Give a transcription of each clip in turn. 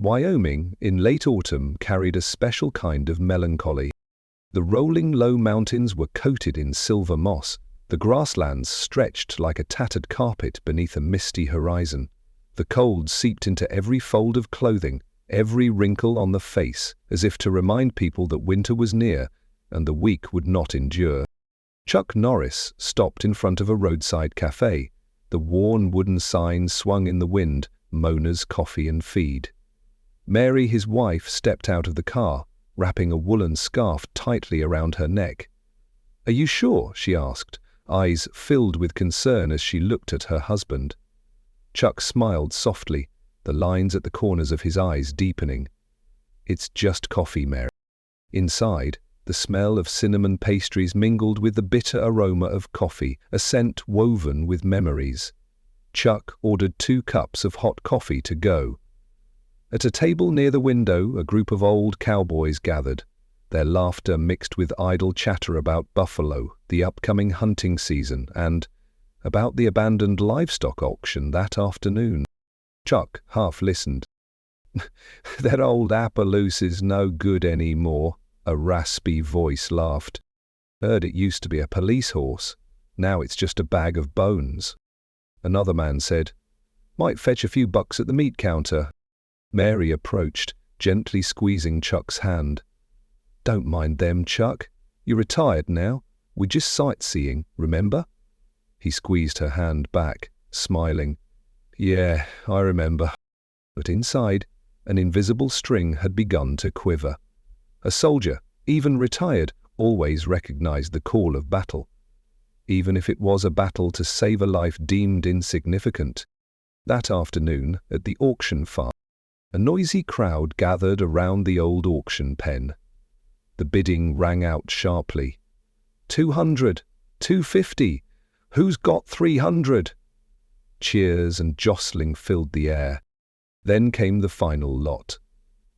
Wyoming, in late autumn, carried a special kind of melancholy. The rolling low mountains were coated in silver moss. The grasslands stretched like a tattered carpet beneath a misty horizon. The cold seeped into every fold of clothing, every wrinkle on the face, as if to remind people that winter was near and the weak would not endure. Chuck Norris stopped in front of a roadside cafe. The worn wooden sign swung in the wind, Mona's Coffee and Feed. Mary, his wife, stepped out of the car, wrapping a woolen scarf tightly around her neck. "Are you sure?" she asked, eyes filled with concern as she looked at her husband. Chuck smiled softly, the lines at the corners of his eyes deepening. "It's just coffee, Mary." Inside, the smell of cinnamon pastries mingled with the bitter aroma of coffee, a scent woven with memories. Chuck ordered 2 cups of hot coffee to go. At a table near the window, a group of old cowboys gathered, their laughter mixed with idle chatter about buffalo, the upcoming hunting season, and about the abandoned livestock auction that afternoon. Chuck half listened. "That old Appaloosa's no good anymore," a raspy voice laughed. "Heard it used to be a police horse. Now it's just a bag of bones." Another man said, "Might fetch a few bucks at the meat counter." Mary approached, gently squeezing Chuck's hand. "Don't mind them, Chuck. You're retired now. We're just sightseeing, remember?" He squeezed her hand back, smiling. "Yeah, I remember." But inside, an invisible string had begun to quiver. A soldier, even retired, always recognized the call of battle, even if it was a battle to save a life deemed insignificant. That afternoon, at the auction farm, a noisy crowd gathered around the old auction pen. The bidding rang out sharply. 200, 250, who's got 300? Cheers and jostling filled the air. Then came the final lot.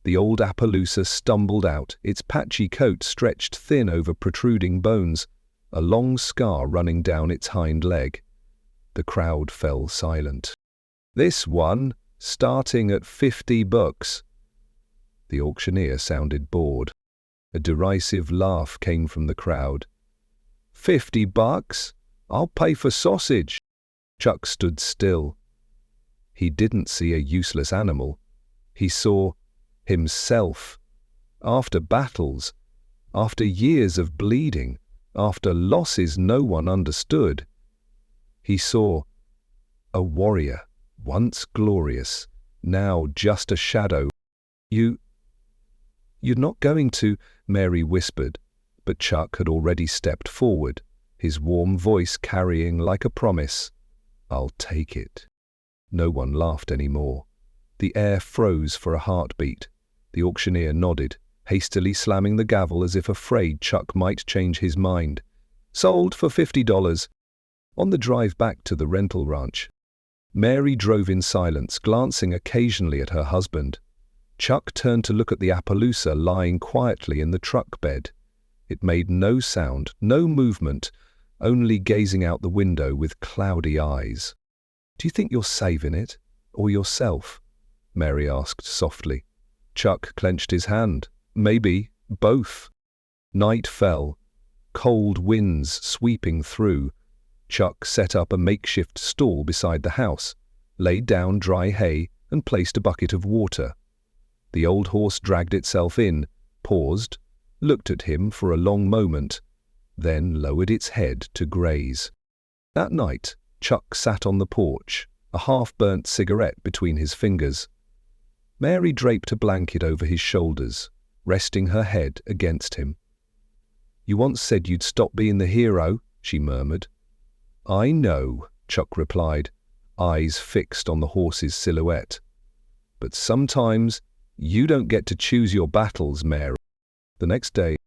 The old Appaloosa stumbled out, its patchy coat stretched thin over protruding bones, a long scar running down its hind leg. The crowd fell silent. "This one, starting at $50. The auctioneer sounded bored. A derisive laugh came from the crowd. $50? I'll pay for sausage." Chuck stood still. He didn't see a useless animal. He saw himself. After battles, after years of bleeding, after losses no one understood, he saw a warrior, once glorious, now just a shadow. You're not going to," Mary whispered, but Chuck had already stepped forward, his warm voice carrying like a promise. "I'll take it." No one laughed anymore. The air froze for a heartbeat. The auctioneer nodded, hastily slamming the gavel as if afraid Chuck might change his mind. "Sold for $50. On the drive back to the rental ranch, Mary drove in silence, glancing occasionally at her husband. Chuck turned to look at the Appaloosa lying quietly in the truck bed. It made no sound, no movement, only gazing out the window with cloudy eyes. "Do you think you're saving it, or yourself?" Mary asked softly. Chuck clenched his hand. "Maybe both." Night fell, cold winds sweeping through. Chuck set up a makeshift stall beside the house, laid down dry hay, and placed a bucket of water. The old horse dragged itself in, paused, looked at him for a long moment, then lowered its head to graze. That night, Chuck sat on the porch, a half-burnt cigarette between his fingers. Mary draped a blanket over his shoulders, resting her head against him. "You once said you'd stop being the hero," she murmured. "I know," Chuck replied, eyes fixed on the horse's silhouette. "But sometimes you don't get to choose your battles, Mary." The next day,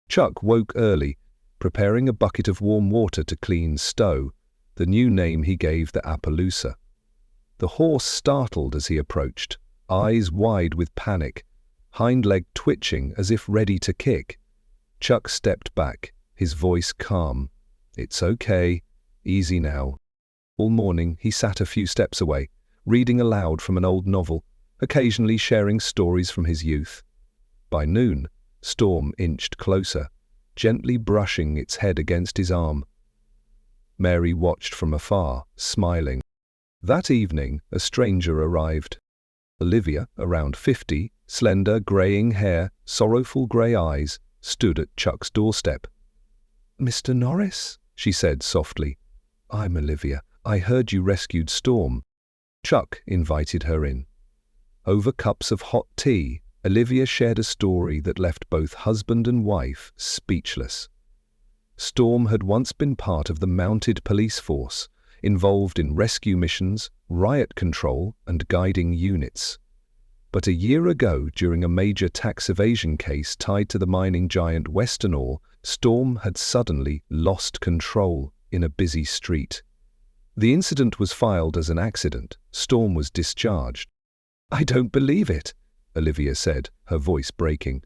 Chuck woke early, preparing a bucket of warm water to clean Stowe, the new name he gave the Appaloosa. The horse startled as he approached, eyes wide with panic, hind leg twitching as if ready to kick. Chuck stepped back, his voice calm. "It's okay. Easy now." All morning he sat a few steps away, reading aloud from an old novel, occasionally sharing stories from his youth. By noon, Storm inched closer, gently brushing its head against his arm. Mary watched from afar, smiling. That evening, a stranger arrived. Olivia, around 50, slender, greying hair, sorrowful grey eyes, stood at Chuck's doorstep. "Mr. Norris," she said softly. "I'm Olivia. I heard you rescued Storm." Chuck invited her in. Over cups of hot tea, Olivia shared a story that left both husband and wife speechless. Storm had once been part of the mounted police force, involved in rescue missions, riot control, and guiding units. But a year ago, during a major tax evasion case tied to the mining giant Western Ore, Storm had suddenly lost control in a busy street. The incident was filed as an accident. Storm was discharged. "I don't believe it," Olivia said, her voice breaking.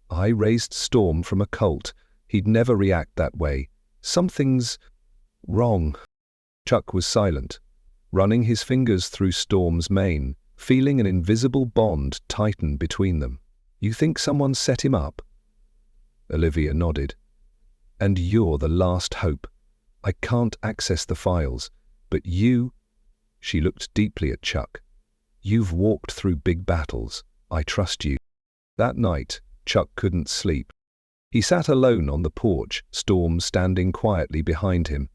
"I raised Storm from a cult. He'd never react that way. Something's wrong." Chuck was silent, running his fingers through Storm's mane, feeling an invisible bond tighten between them. "You think someone set him up?" Olivia nodded. "And you're the last hope. I can't access the files, but you—" She looked deeply at Chuck. "You've walked through big battles. I trust you." That night, Chuck couldn't sleep. He sat alone on the porch, Storm standing quietly behind him.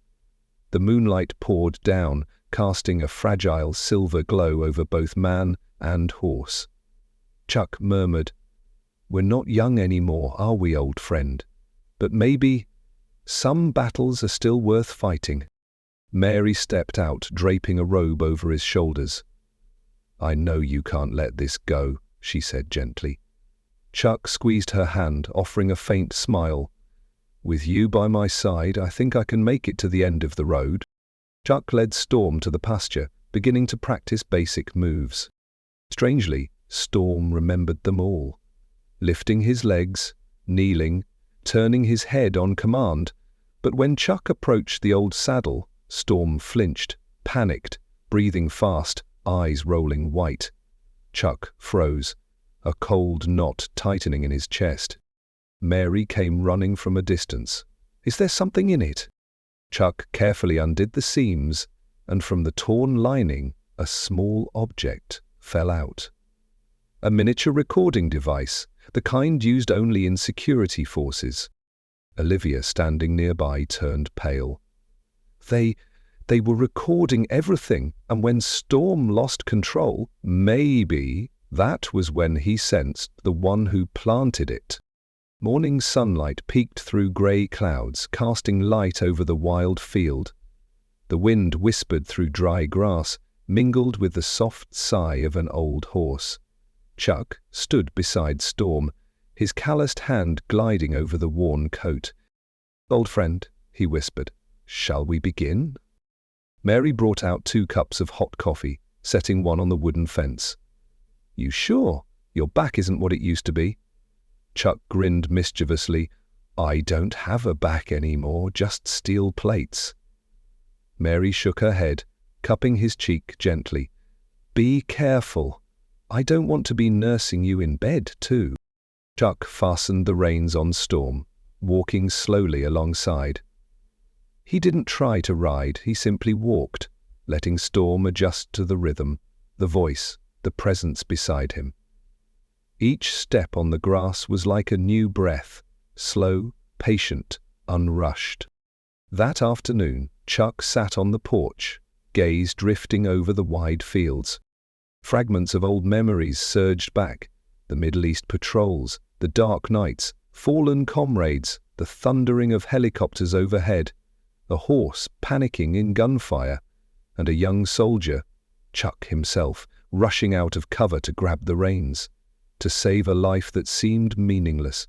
The moonlight poured down, casting a fragile silver glow over both man and horse. Chuck murmured, "We're not young anymore, are we, old friend? But maybe some battles are still worth fighting." Mary stepped out, draping a robe over his shoulders. "I know you can't let this go," she said gently. Chuck squeezed her hand, offering a faint smile. "With you by my side, I think I can make it to the end of the road." Chuck led Storm to the pasture, beginning to practice basic moves. Strangely, Storm remembered them all. Lifting his legs, kneeling, turning his head on command. But when Chuck approached the old saddle, Storm flinched, panicked, breathing fast, eyes rolling white. Chuck froze, a cold knot tightening in his chest. Mary came running from a distance. "Is there something in it?" Chuck carefully undid the seams, and from the torn lining, a small object fell out. A miniature recording device, the kind used only in security forces. Olivia, standing nearby, turned pale. They were recording everything, and when Storm lost control, maybe that was when he sensed the one who planted it. Morning sunlight peeked through grey clouds, casting light over the wild field. The wind whispered through dry grass, mingled with the soft sigh of an old horse. Chuck stood beside Storm, his calloused hand gliding over the worn coat. "Old friend," he whispered, "shall we begin?" Mary brought out 2 cups of hot coffee, setting one on the wooden fence. "You sure? Your back isn't what it used to be?" Chuck grinned mischievously. "I don't have a back anymore, just steel plates." Mary shook her head, cupping his cheek gently. "Be careful. I don't want to be nursing you in bed, too." Chuck fastened the reins on Storm, walking slowly alongside. He didn't try to ride, he simply walked, letting Storm adjust to the rhythm, the voice, the presence beside him. Each step on the grass was like a new breath, slow, patient, unrushed. That afternoon, Chuck sat on the porch, gaze drifting over the wide fields. Fragments of old memories surged back, the Middle East patrols, the dark nights, fallen comrades, the thundering of helicopters overhead, a horse panicking in gunfire, and a young soldier, Chuck himself, rushing out of cover to grab the reins, to save a life that seemed meaningless.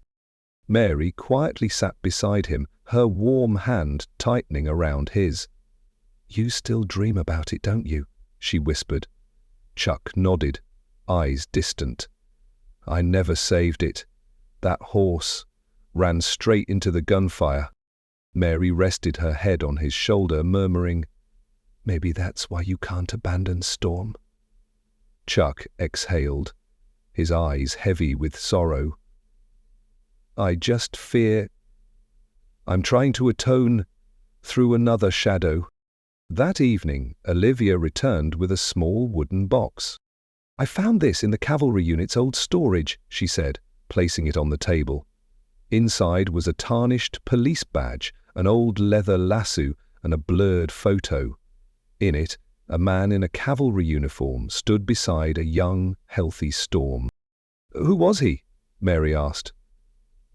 Mary quietly sat beside him, her warm hand tightening around his. "You still dream about it, don't you?" she whispered. Chuck nodded, eyes distant. "I never saved it. That horse ran straight into the gunfire." Mary rested her head on his shoulder, murmuring, "Maybe that's why you can't abandon Storm." Chuck exhaled, his eyes heavy with sorrow. I just fear I'm trying to atone through another shadow. That evening, Olivia returned with a small wooden box. I found this in the cavalry unit's old storage, she said, placing it on the table. Inside was a tarnished police badge, an old leather lasso, and a blurred photo. In it, a man in a cavalry uniform stood beside a young, healthy Storm. Who was he? Mary asked.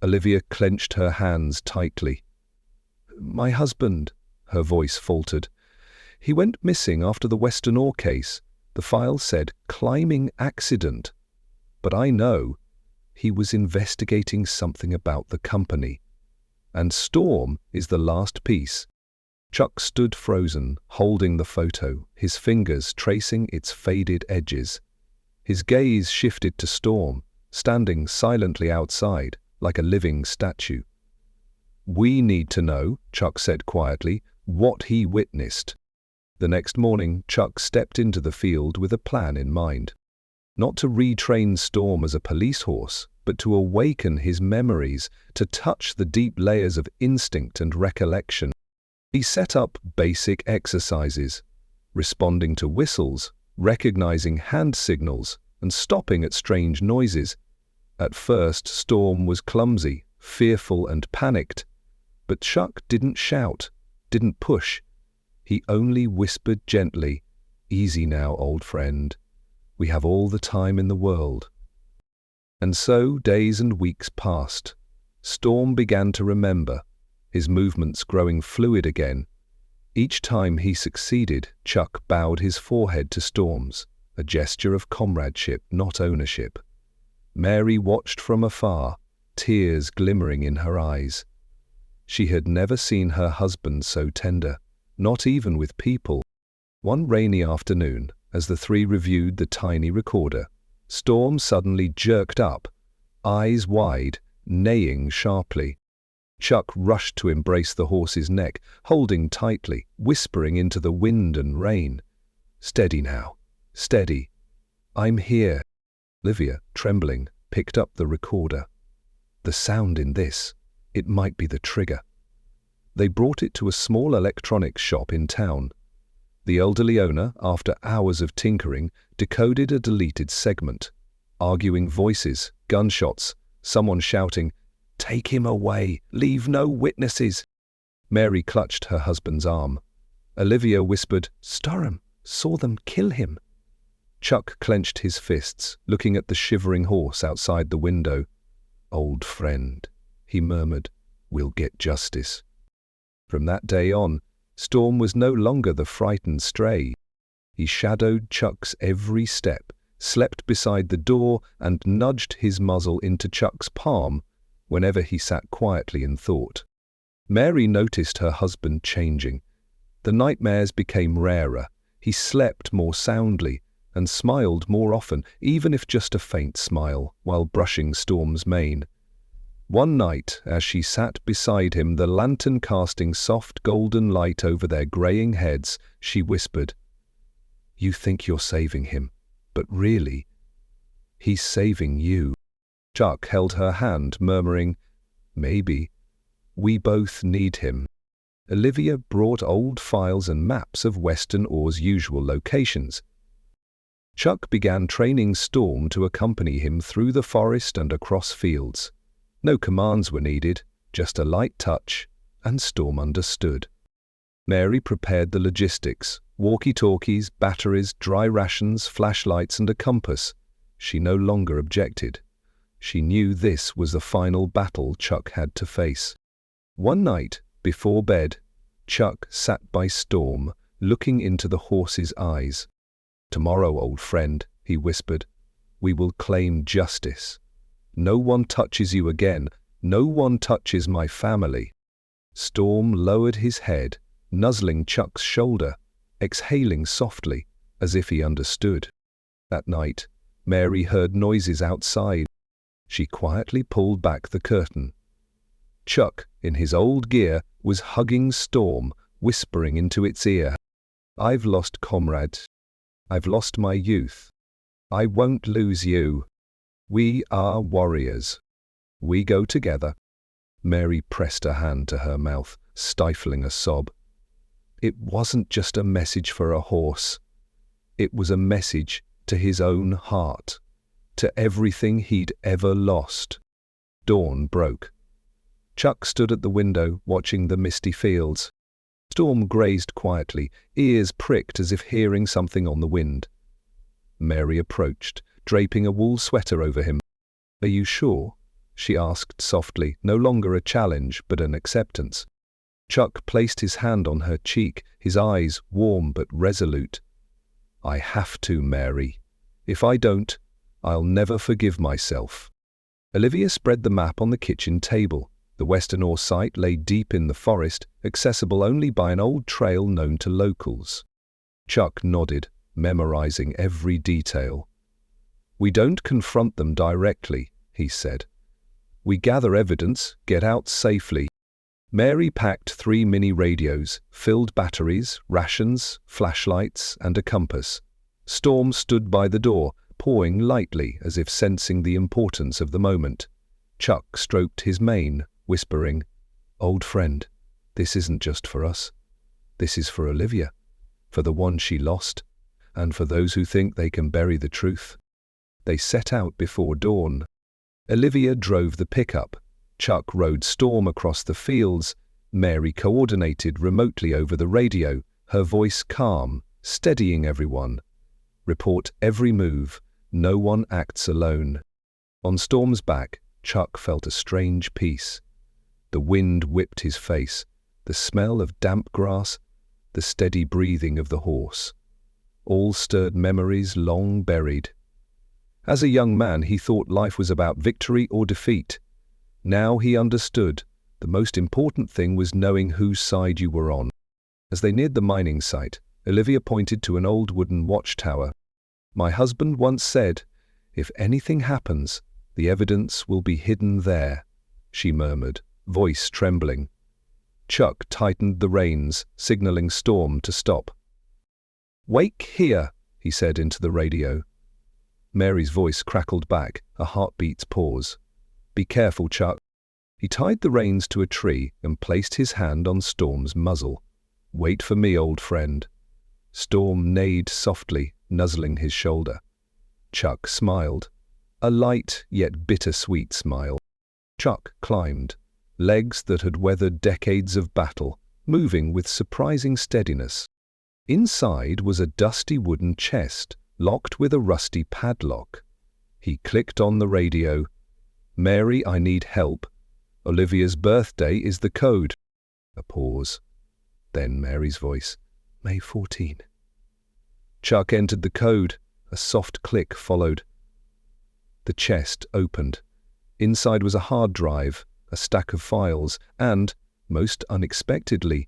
Olivia clenched her hands tightly. My husband, her voice faltered. He went missing after the Western Ore case. The file said climbing accident. But I know he was investigating something about the company. And Storm is the last piece. Chuck stood frozen, holding the photo, his fingers tracing its faded edges. His gaze shifted to Storm, standing silently outside, like a living statue. We need to know, Chuck said quietly, what he witnessed. The next morning, Chuck stepped into the field with a plan in mind. Not to retrain Storm as a police horse, but to awaken his memories, to touch the deep layers of instinct and recollection. He set up basic exercises, responding to whistles, recognizing hand signals, and stopping at strange noises. At first, Storm was clumsy, fearful, and panicked. But Chuck didn't shout, didn't push. He only whispered gently, Easy now, old friend. We have all the time in the world. And so days and weeks passed. Storm began to remember, his movements growing fluid again. Each time he succeeded, Chuck bowed his forehead to Storm's, a gesture of comradeship, not ownership. Mary watched from afar, tears glimmering in her eyes. She had never seen her husband so tender, not even with people. One rainy afternoon, as the three reviewed the tiny recorder, Storm suddenly jerked up, eyes wide, neighing sharply. Chuck rushed to embrace the horse's neck, holding tightly, whispering into the wind and rain. Steady now, steady. I'm here. Olivia, trembling, picked up the recorder. The sound in this, it might be the trigger. They brought it to a small electronics shop in town. The elderly owner, after hours of tinkering, decoded a deleted segment. Arguing voices, gunshots, someone shouting, Take him away, leave no witnesses. Mary clutched her husband's arm. Olivia whispered, Storm, saw them kill him. Chuck clenched his fists, looking at the shivering horse outside the window. Old friend, he murmured, we'll get justice. From that day on, Storm was no longer the frightened stray. He shadowed Chuck's every step, slept beside the door, and nudged his muzzle into Chuck's palm whenever he sat quietly in thought. Mary noticed her husband changing. The nightmares became rarer. He slept more soundly and smiled more often, even if just a faint smile, while brushing Storm's mane. One night, as she sat beside him, the lantern casting soft golden light over their greying heads, she whispered, You think you're saving him, but really, he's saving you. Chuck held her hand, murmuring, Maybe. We both need him. Olivia brought old files and maps of Western Ore's usual locations. Chuck began training Storm to accompany him through the forest and across fields. No commands were needed, just a light touch, and Storm understood. Mary prepared the logistics, walkie-talkies, batteries, dry rations, flashlights, and a compass. She no longer objected. She knew this was the final battle Chuck had to face. One night, before bed, Chuck sat by Storm, looking into the horse's eyes. Tomorrow, old friend, he whispered, we will claim justice. No one touches you again. No one touches my family. Storm lowered his head, nuzzling Chuck's shoulder, exhaling softly, as if he understood. That night, Mary heard noises outside. She quietly pulled back the curtain. Chuck, in his old gear, was hugging Storm, whispering into its ear, I've lost comrades. I've lost my youth. I won't lose you. We are warriors. We go together." Mary pressed a hand to her mouth, stifling a sob. It wasn't just a message for a horse. It was a message to his own heart, to everything he'd ever lost. Dawn broke. Chuck stood at the window, watching the misty fields. Storm grazed quietly, ears pricked as if hearing something on the wind. Mary approached, draping a wool sweater over him. "Are you sure?" she asked softly, no longer a challenge but an acceptance. Chuck placed his hand on her cheek, his eyes warm but resolute. "I have to, Mary. If I don't, I'll never forgive myself." Olivia spread the map on the kitchen table. The Western Ore site lay deep in the forest, accessible only by an old trail known to locals. Chuck nodded, memorizing every detail. "We don't confront them directly," he said. "We gather evidence, get out safely." Mary packed 3 mini radios, filled batteries, rations, flashlights, and a compass. Storm stood by the door, pawing lightly as if sensing the importance of the moment. Chuck stroked his mane, whispering, "Old friend, this isn't just for us. This is for Olivia, for the one she lost, and for those who think they can bury the truth." They set out before dawn. Olivia drove the pickup. Chuck rode Storm across the fields. Mary coordinated remotely over the radio, her voice calm, steadying everyone. "Report every move. No one acts alone." On Storm's back, Chuck felt a strange peace. The wind whipped his face, the smell of damp grass, the steady breathing of the horse. All stirred memories long buried. As a young man, he thought life was about victory or defeat. Now he understood. The most important thing was knowing whose side you were on. As they neared the mining site, Olivia pointed to an old wooden watchtower. "My husband once said, if anything happens, the evidence will be hidden there," she murmured, voice trembling. Chuck tightened the reins, signaling Storm to stop. "Wake here," he said into the radio. Mary's voice crackled back, a heartbeat's pause. "Be careful, Chuck." He tied the reins to a tree and placed his hand on Storm's muzzle. "Wait for me, old friend." Storm neighed softly, nuzzling his shoulder. Chuck smiled, a light yet bittersweet smile. Chuck climbed, legs that had weathered decades of battle, moving with surprising steadiness. Inside was a dusty wooden chest, locked with a rusty padlock. He clicked on the radio. "Mary, I need help. Olivia's birthday is the code." A pause. Then Mary's voice. "May 14. Chuck entered the code. A soft click followed. The chest opened. Inside was a hard drive, a stack of files, and, most unexpectedly,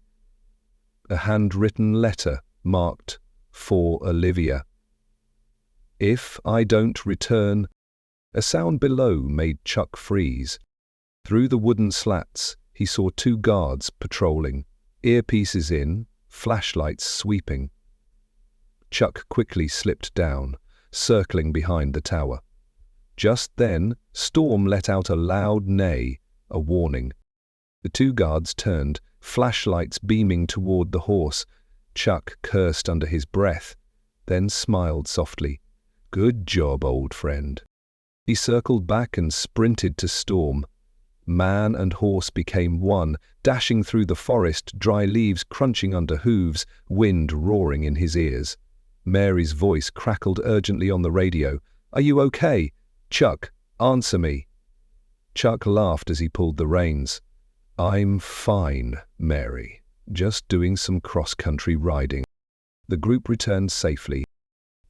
a handwritten letter marked, "For Olivia." "If I don't return." A sound below made Chuck freeze. Through the wooden slats, he saw 2 guards patrolling, earpieces in, flashlights sweeping. Chuck quickly slipped down, circling behind the tower. Just then, Storm let out a loud neigh, a warning. The 2 guards turned, flashlights beaming toward the horse. Chuck cursed under his breath, then smiled softly. "Good job, old friend." He circled back and sprinted to Storm. Man and horse became one, dashing through the forest, dry leaves crunching under hooves, wind roaring in his ears. Mary's voice crackled urgently on the radio. "Are you okay? Chuck, answer me." Chuck laughed as he pulled the reins. "I'm fine, Mary. Just doing some cross-country riding." The group returned safely.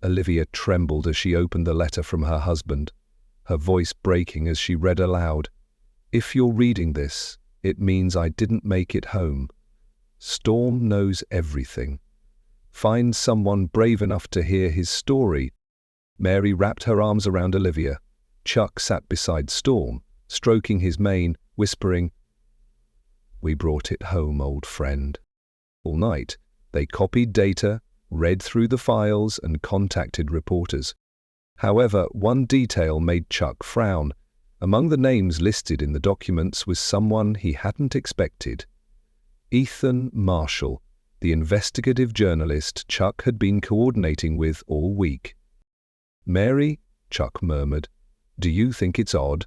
Olivia trembled as she opened the letter from her husband, her voice breaking as she read aloud. "If you're reading this, it means I didn't make it home. Storm knows everything. Find someone brave enough to hear his story." Mary wrapped her arms around Olivia. Chuck sat beside Storm, stroking his mane, whispering, "We brought it home, old friend." All night, they copied data, read through the files, and contacted reporters. However, one detail made Chuck frown. Among the names listed in the documents was someone he hadn't expected. Ethan Marshall, the investigative journalist Chuck had been coordinating with all week. "Mary," Chuck murmured, "do you think it's odd?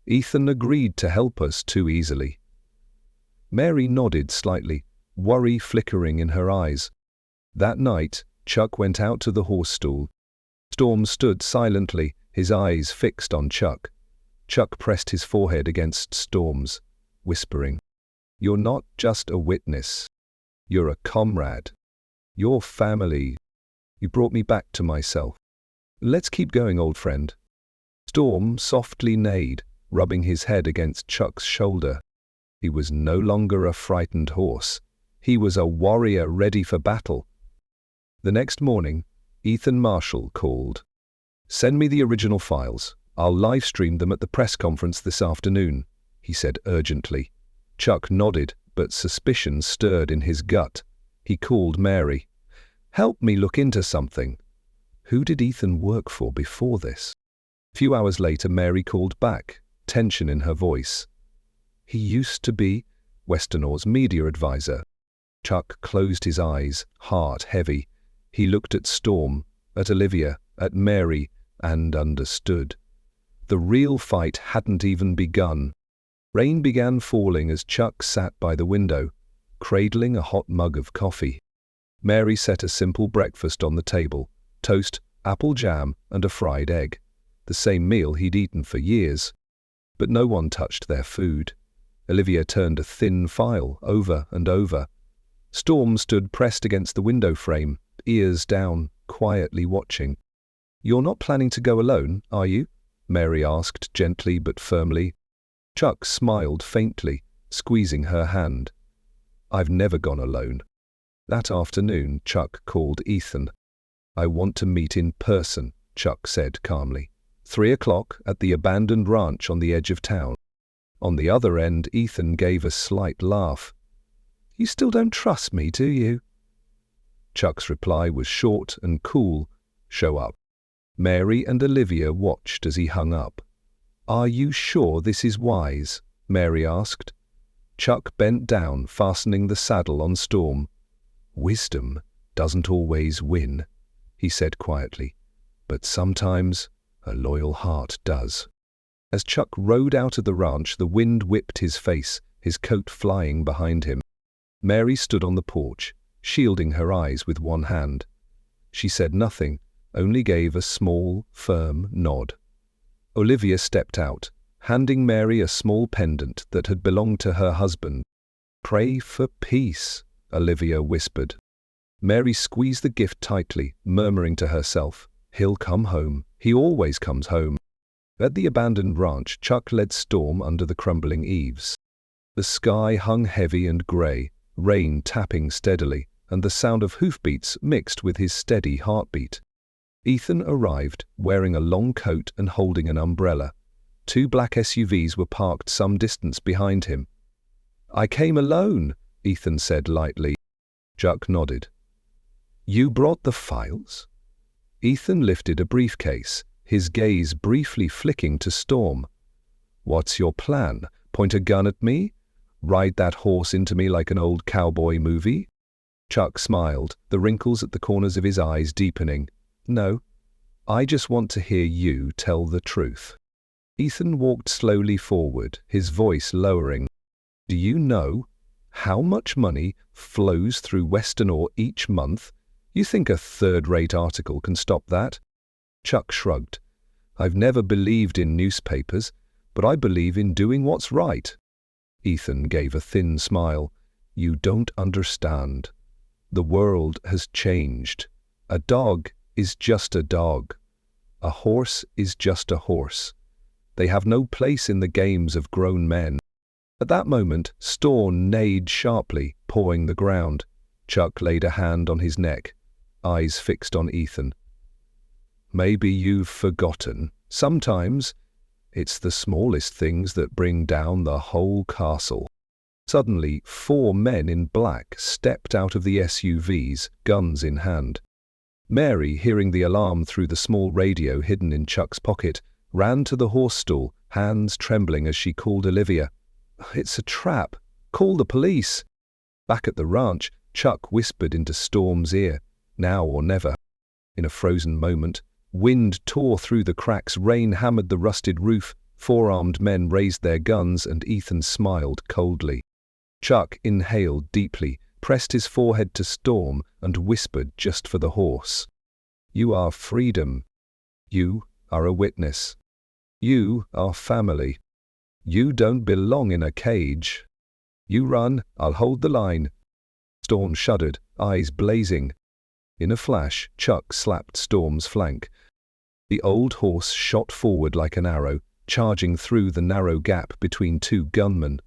Ethan agreed to help us too easily." Mary nodded slightly, worry flickering in her eyes. That night, Chuck went out to the horse stall. Storm stood silently, his eyes fixed on Chuck. Chuck pressed his forehead against Storm's, whispering, "You're not just a witness. You're a comrade. You're family. You brought me back to myself. Let's keep going, old friend." Storm softly neighed, rubbing his head against Chuck's shoulder. He was no longer a frightened horse. He was a warrior ready for battle. The next morning, Ethan Marshall called. "Send me the original files. I'll live stream them at the press conference this afternoon," he said urgently. Chuck nodded, but suspicion stirred in his gut. He called Mary. "Help me look into something." Who did Ethan work for before this? A few hours later, Mary called back, tension in her voice. "He used to be Westernor's media advisor." Chuck closed his eyes, heart heavy. He looked at Storm, at Olivia, at Mary, and understood. The real fight hadn't even begun. Rain began falling as Chuck sat by the window, cradling a hot mug of coffee. Mary set a simple breakfast on the table: toast, apple jam, and a fried egg, the same meal he'd eaten for years. But no one touched their food. Olivia turned a thin file over and over. Storm stood pressed against the window frame, ears down, quietly watching. "You're not planning to go alone, are you?" Mary asked gently but firmly. Chuck smiled faintly, squeezing her hand. "I've never gone alone." That afternoon, Chuck called Ethan. "I want to meet in person," Chuck said calmly. 3 o'clock at the abandoned ranch on the edge of town. On the other end, Ethan gave a slight laugh. "You still don't trust me, do you?" Chuck's reply was short and cool. "Show up." Mary and Olivia watched as he hung up. "Are you sure this is wise?" Mary asked. Chuck bent down, fastening the saddle on Storm. "Wisdom doesn't always win," he said quietly, "but sometimes a loyal heart does." As Chuck rode out of the ranch, the wind whipped his face, his coat flying behind him. Mary stood on the porch, shielding her eyes with one hand. She said nothing, only gave a small, firm nod. Olivia stepped out, handing Mary a small pendant that had belonged to her husband. "Pray for peace," Olivia whispered. Mary squeezed the gift tightly, murmuring to herself, "He'll come home. He always comes home." At the abandoned ranch, Chuck led Storm under the crumbling eaves. The sky hung heavy and grey, rain tapping steadily, and the sound of hoofbeats mixed with his steady heartbeat. Ethan arrived, wearing a long coat and holding an umbrella. 2 black SUVs were parked some distance behind him. "I came alone," Ethan said lightly. Chuck nodded. "You brought the files?" Ethan lifted a briefcase, his gaze briefly flicking to Storm. "What's your plan? Point a gun at me? Ride that horse into me like an old cowboy movie?" Chuck smiled, the wrinkles at the corners of his eyes deepening. "No, I just want to hear you tell the truth." Ethan walked slowly forward, his voice lowering. "Do you know how much money flows through Westernor each month? You think a third-rate article can stop that?" Chuck shrugged. "I've never believed in newspapers, but I believe in doing what's right." Ethan gave a thin smile. "You don't understand. The world has changed. A dog is just a dog. A horse is just a horse. They have no place in the games of grown men." At that moment, Storm neighed sharply, pawing the ground. Chuck laid a hand on his neck, eyes fixed on Ethan. "Maybe you've forgotten. Sometimes it's the smallest things that bring down the whole castle." Suddenly, 4 men in black stepped out of the SUVs, guns in hand. Mary, hearing the alarm through the small radio hidden in Chuck's pocket, ran to the horse stall, hands trembling as she called Olivia. "It's a trap. Call the police." Back at the ranch, Chuck whispered into Storm's ear, "Now or never." In a frozen moment, wind tore through the cracks, rain hammered the rusted roof, four-armed men raised their guns, and Ethan smiled coldly. Chuck inhaled deeply, pressed his forehead to Storm, and whispered just for the horse, "You are freedom. You are a witness. You are family. You don't belong in a cage. You run, I'll hold the line." Storm shuddered, eyes blazing. In a flash, Chuck slapped Storm's flank. The old horse shot forward like an arrow, charging through the narrow gap between two gunmen.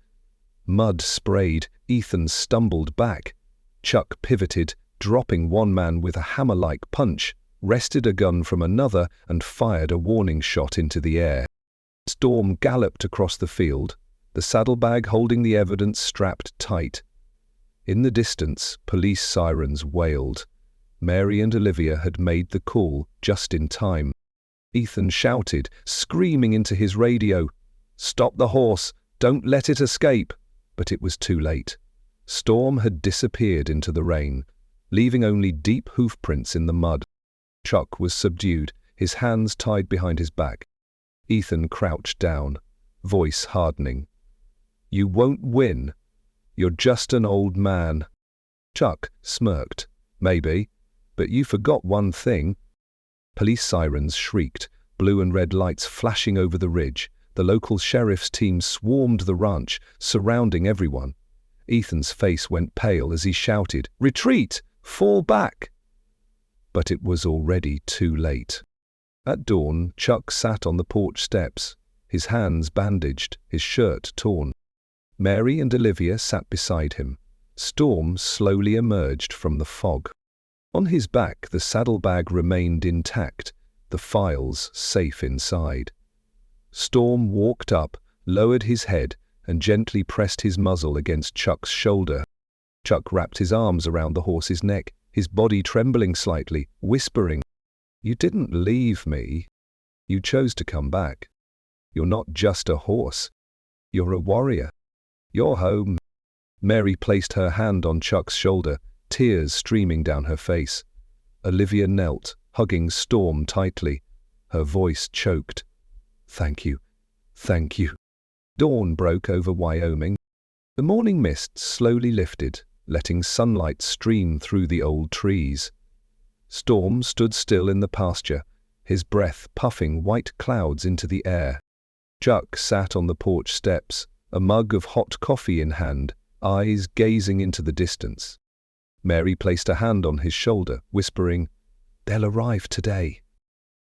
Mud sprayed, Ethan stumbled back. Chuck pivoted, dropping one man with a hammer-like punch, wrested a gun from another, and fired a warning shot into the air. Storm galloped across the field, the saddlebag holding the evidence strapped tight. In the distance, police sirens wailed. Mary and Olivia had made the call just in time. Ethan shouted, screaming into his radio, "Stop the horse! Don't let it escape!" But it was too late. Storm had disappeared into the rain, leaving only deep hoofprints in the mud. Chuck was subdued, his hands tied behind his back. Ethan crouched down, voice hardening. "You won't win. You're just an old man." Chuck smirked. "Maybe, but you forgot one thing." Police sirens shrieked, blue and red lights flashing over the ridge. The local sheriff's team swarmed the ranch, surrounding everyone. Ethan's face went pale as he shouted, "Retreat! Fall back!" But it was already too late. At dawn, Chuck sat on the porch steps, his hands bandaged, his shirt torn. Mary and Olivia sat beside him. Storm slowly emerged from the fog. On his back, the saddlebag remained intact, the files safe inside. Storm walked up, lowered his head, and gently pressed his muzzle against Chuck's shoulder. Chuck wrapped his arms around the horse's neck, his body trembling slightly, whispering, "You didn't leave me. You chose to come back. You're not just a horse. You're a warrior. You're home." Mary placed her hand on Chuck's shoulder, tears streaming down her face. Olivia knelt, hugging Storm tightly. Her voice choked. "Thank you. Thank you." Dawn broke over Wyoming. The morning mist slowly lifted, letting sunlight stream through the old trees. Storm stood still in the pasture, his breath puffing white clouds into the air. Chuck sat on the porch steps, a mug of hot coffee in hand, eyes gazing into the distance. Mary placed a hand on his shoulder, whispering, "They'll arrive today."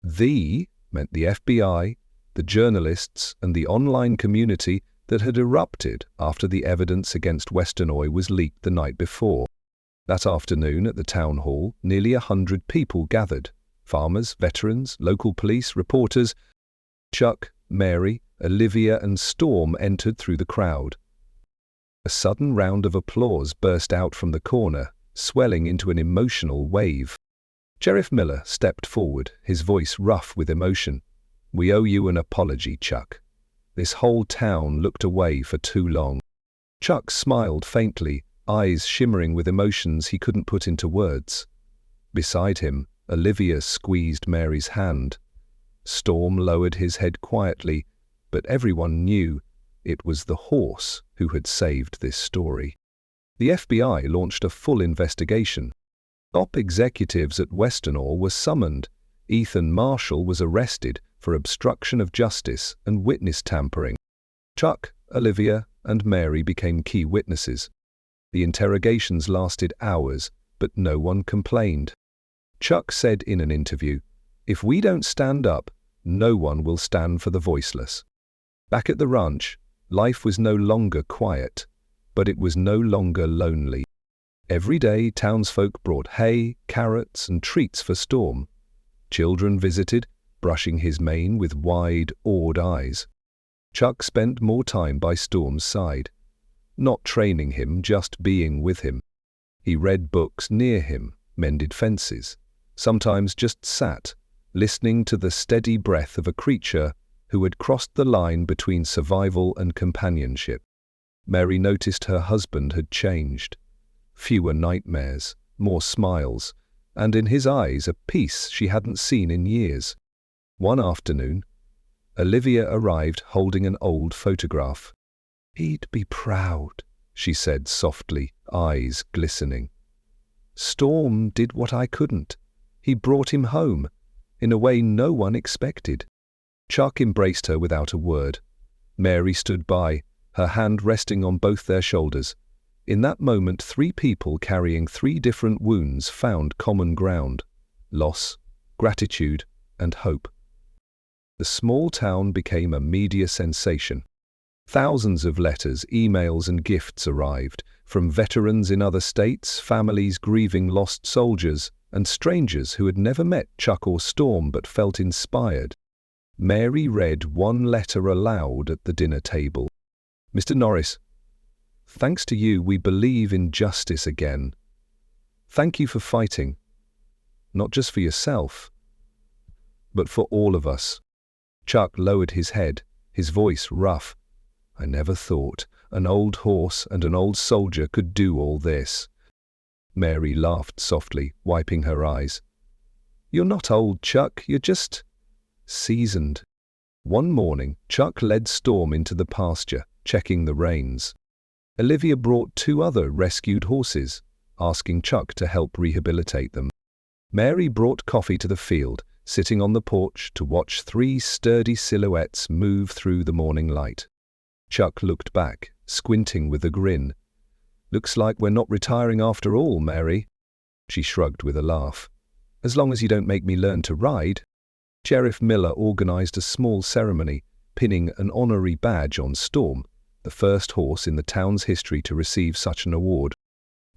"The" meant the FBI, the journalists, and the online community that had erupted after the evidence against Westernoy was leaked the night before. That afternoon at the town hall, nearly 100 people gathered. Farmers, veterans, local police, reporters. Chuck, Mary, Olivia, and Storm entered through the crowd. A sudden round of applause burst out from the corner, swelling into an emotional wave. Sheriff Miller stepped forward, his voice rough with emotion. "We owe you an apology, Chuck. This whole town looked away for too long." Chuck smiled faintly, eyes shimmering with emotions he couldn't put into words. Beside him, Olivia squeezed Mary's hand. Storm lowered his head quietly, but everyone knew it was the horse who had saved this story. The FBI launched a full investigation. Top executives at Westernoy were summoned. Ethan Marshall was arrested for obstruction of justice and witness tampering. Chuck, Olivia, and Mary became key witnesses. The interrogations lasted hours, but no one complained. Chuck said in an interview, "If we don't stand up, no one will stand for the voiceless." Back at the ranch, life was no longer quiet, but it was no longer lonely. Every day, townsfolk brought hay, carrots, and treats for Storm. Children visited, brushing his mane with wide, awed eyes. Chuck spent more time by Storm's side, not training him, just being with him. He read books near him, mended fences, sometimes just sat, listening to the steady breath of a creature who had crossed the line between survival and companionship. Mary noticed her husband had changed. Fewer nightmares, more smiles, and in his eyes a peace she hadn't seen in years. One afternoon, Olivia arrived holding an old photograph. "He'd be proud," she said softly, eyes glistening. "Storm did what I couldn't. He brought him home, in a way no one expected." Chuck embraced her without a word. Mary stood by, her hand resting on both their shoulders. In that moment, three people carrying three different wounds found common ground: loss, gratitude, and hope. The small town became a media sensation. Thousands of letters, emails, and gifts arrived, from veterans in other states, families grieving lost soldiers, and strangers who had never met Chuck or Storm but felt inspired. Mary read one letter aloud at the dinner table. "Mr. Norris, thanks to you, we believe in justice again. Thank you for fighting, not just for yourself, but for all of us." Chuck lowered his head, his voice rough. "I never thought an old horse and an old soldier could do all this." Mary laughed softly, wiping her eyes. "You're not old, Chuck, you're just seasoned." One morning, Chuck led Storm into the pasture, checking the reins. Olivia brought two other rescued horses, asking Chuck to help rehabilitate them. Mary brought coffee to the field, sitting on the porch to watch three sturdy silhouettes move through the morning light. Chuck looked back, squinting with a grin. "Looks like we're not retiring after all, Mary." She shrugged with a laugh. "As long as you don't make me learn to ride." Sheriff Miller organized a small ceremony, pinning an honorary badge on Storm, the first horse in the town's history to receive such an award.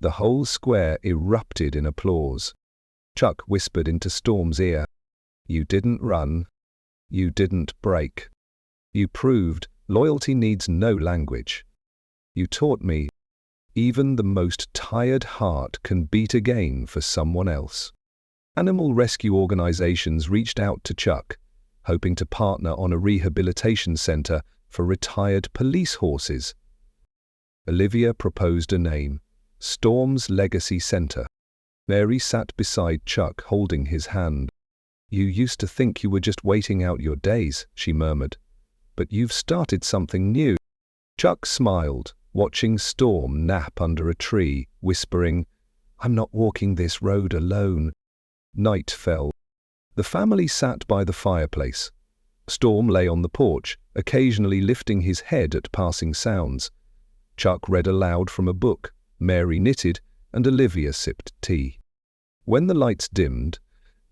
The whole square erupted in applause. Chuck whispered into Storm's ear, "You didn't run. You didn't break. You proved loyalty needs no language. You taught me even the most tired heart can beat again for someone else." Animal rescue organizations reached out to Chuck, hoping to partner on a rehabilitation center for retired police horses. Olivia proposed a name: Storm's Legacy Center. Mary sat beside Chuck, holding his hand. "You used to think you were just waiting out your days," she murmured. "But you've started something new." Chuck smiled, watching Storm nap under a tree, whispering, "I'm not walking this road alone." Night fell. The family sat by the fireplace. Storm lay on the porch, occasionally lifting his head at passing sounds. Chuck read aloud from a book, Mary knitted, and Olivia sipped tea. When the lights dimmed,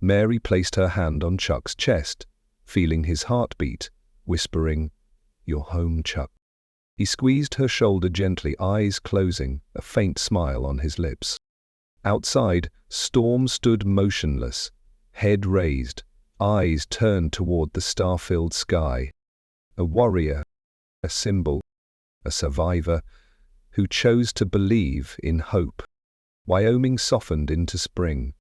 Mary placed her hand on Chuck's chest, feeling his heartbeat, whispering, "You're home, Chuck." He squeezed her shoulder gently, eyes closing, a faint smile on his lips. Outside, Storm stood motionless, head raised, eyes turned toward the star-filled sky. A warrior, a symbol, a survivor who chose to believe in hope. Wyoming softened into spring.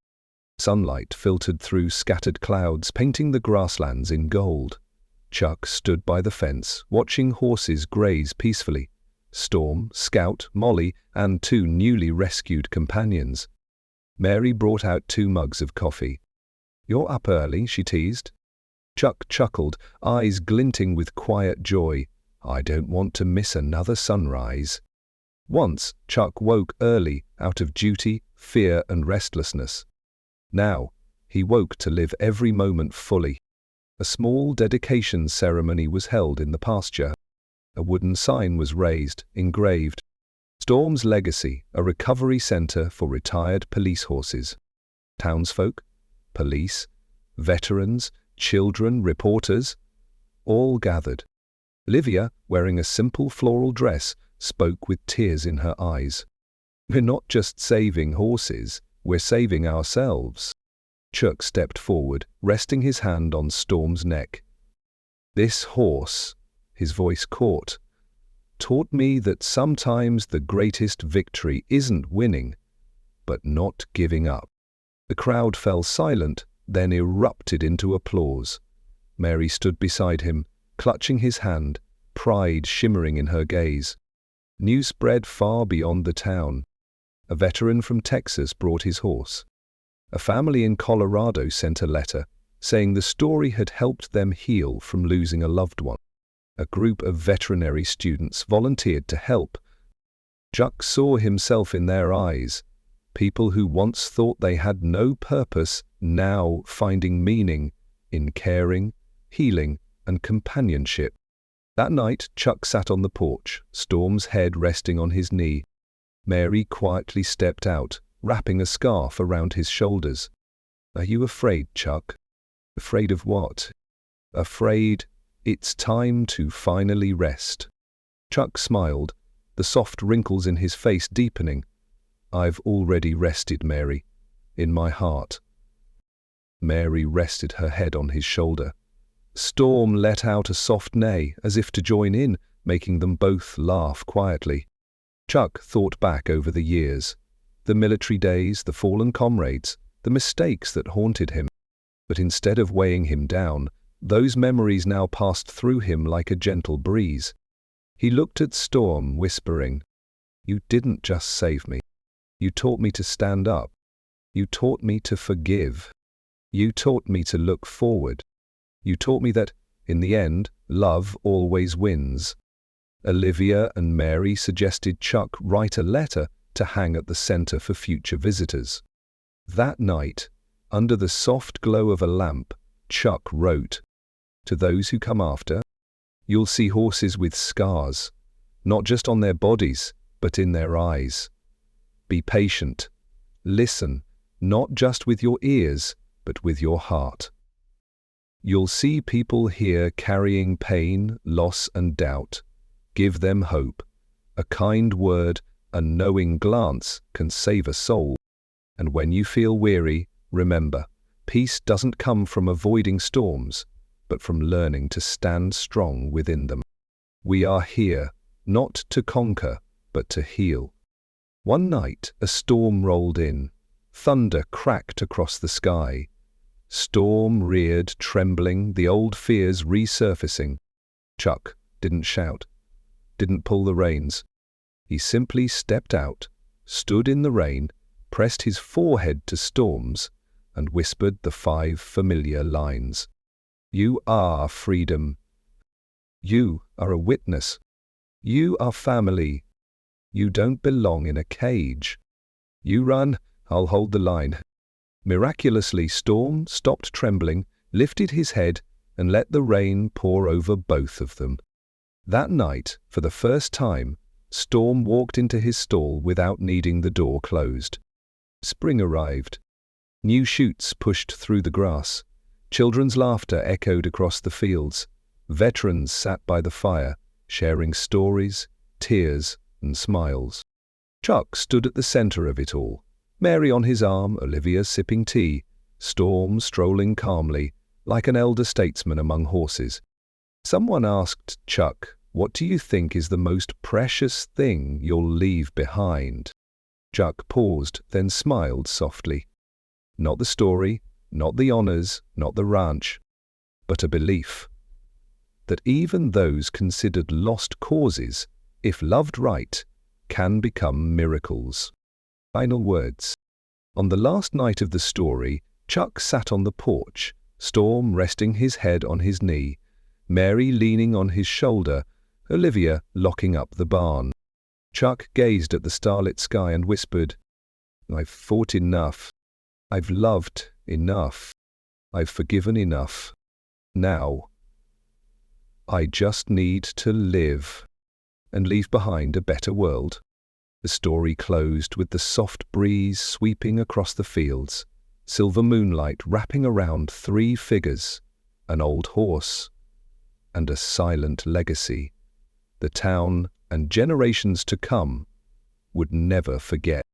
Sunlight filtered through scattered clouds, painting the grasslands in gold. Chuck stood by the fence, watching horses graze peacefully. Storm, Scout, Molly, and two newly rescued companions. Mary brought out 2 mugs of coffee. "You're up early," she teased. Chuck chuckled, eyes glinting with quiet joy. "I don't want to miss another sunrise." Once, Chuck woke early out of duty, fear, and restlessness. Now, he woke to live every moment fully. A small dedication ceremony was held in the pasture. A wooden sign was raised, engraved, "Storm's Legacy, a recovery center for retired police horses." Townsfolk, police, veterans, children, reporters, all gathered. Olivia, wearing a simple floral dress, spoke with tears in her eyes. "We're not just saving horses, we're saving ourselves." Chuck stepped forward, resting his hand on Storm's neck. "This horse," his voice caught, "taught me that sometimes the greatest victory isn't winning, but not giving up." The crowd fell silent, then erupted into applause. Mary stood beside him, clutching his hand, pride shimmering in her gaze. News spread far beyond the town. A veteran from Texas brought his horse. A family in Colorado sent a letter, saying the story had helped them heal from losing a loved one. A group of veterinary students volunteered to help. Chuck saw himself in their eyes. People who once thought they had no purpose, now finding meaning in caring, healing, and companionship. That night, Chuck sat on the porch, Storm's head resting on his knee. Mary quietly stepped out, wrapping a scarf around his shoulders. "Are you afraid, Chuck?" "Afraid of what?" "Afraid it's time to finally rest." Chuck smiled, the soft wrinkles in his face deepening. "I've already rested, Mary, in my heart." Mary rested her head on his shoulder. Storm let out a soft neigh, as if to join in, making them both laugh quietly. Chuck thought back over the years, the military days, the fallen comrades, the mistakes that haunted him. But instead of weighing him down, those memories now passed through him like a gentle breeze. He looked at Storm, whispering, "You didn't just save me. You taught me to stand up. You taught me to forgive. You taught me to look forward. You taught me that, in the end, love always wins." Olivia and Mary suggested Chuck write a letter to hang at the center for future visitors. That night, under the soft glow of a lamp, Chuck wrote, "To those who come after, you'll see horses with scars, not just on their bodies, but in their eyes. Be patient. Listen, not just with your ears, but with your heart. You'll see people here carrying pain, loss, and doubt. Give them hope. A kind word, a knowing glance can save a soul. And when you feel weary, remember, peace doesn't come from avoiding storms, but from learning to stand strong within them. We are here, not to conquer, but to heal." One night, a storm rolled in. Thunder cracked across the sky. Storm reared, trembling, the old fears resurfacing. Chuck didn't shout, didn't pull the reins. He simply stepped out, stood in the rain, pressed his forehead to Storm's, and whispered the 5 familiar lines. "You are freedom. You are a witness. You are family. You don't belong in a cage. You run, I'll hold the line." Miraculously, Storm stopped trembling, lifted his head, and let the rain pour over both of them. That night, for the first time, Storm walked into his stall without needing the door closed. Spring arrived. New shoots pushed through the grass. Children's laughter echoed across the fields. Veterans sat by the fire, sharing stories, tears, and smiles. Chuck stood at the center of it all. Mary on his arm, Olivia sipping tea, Storm strolling calmly, like an elder statesman among horses. Someone asked Chuck, "What do you think is the most precious thing you'll leave behind?" Chuck paused, then smiled softly. "Not the story, not the honors, not the ranch, but a belief that even those considered lost causes, if loved right, can become miracles." Final words. On the last night of the story, Chuck sat on the porch, Storm resting his head on his knee, Mary leaning on his shoulder, Olivia locking up the barn. Chuck gazed at the starlit sky and whispered, "I've fought enough. I've loved enough. I've forgiven enough. Now, I just need to live and leave behind a better world." The story closed with the soft breeze sweeping across the fields, silver moonlight wrapping around 3 figures, an old horse, and a silent legacy the town and generations to come would never forget.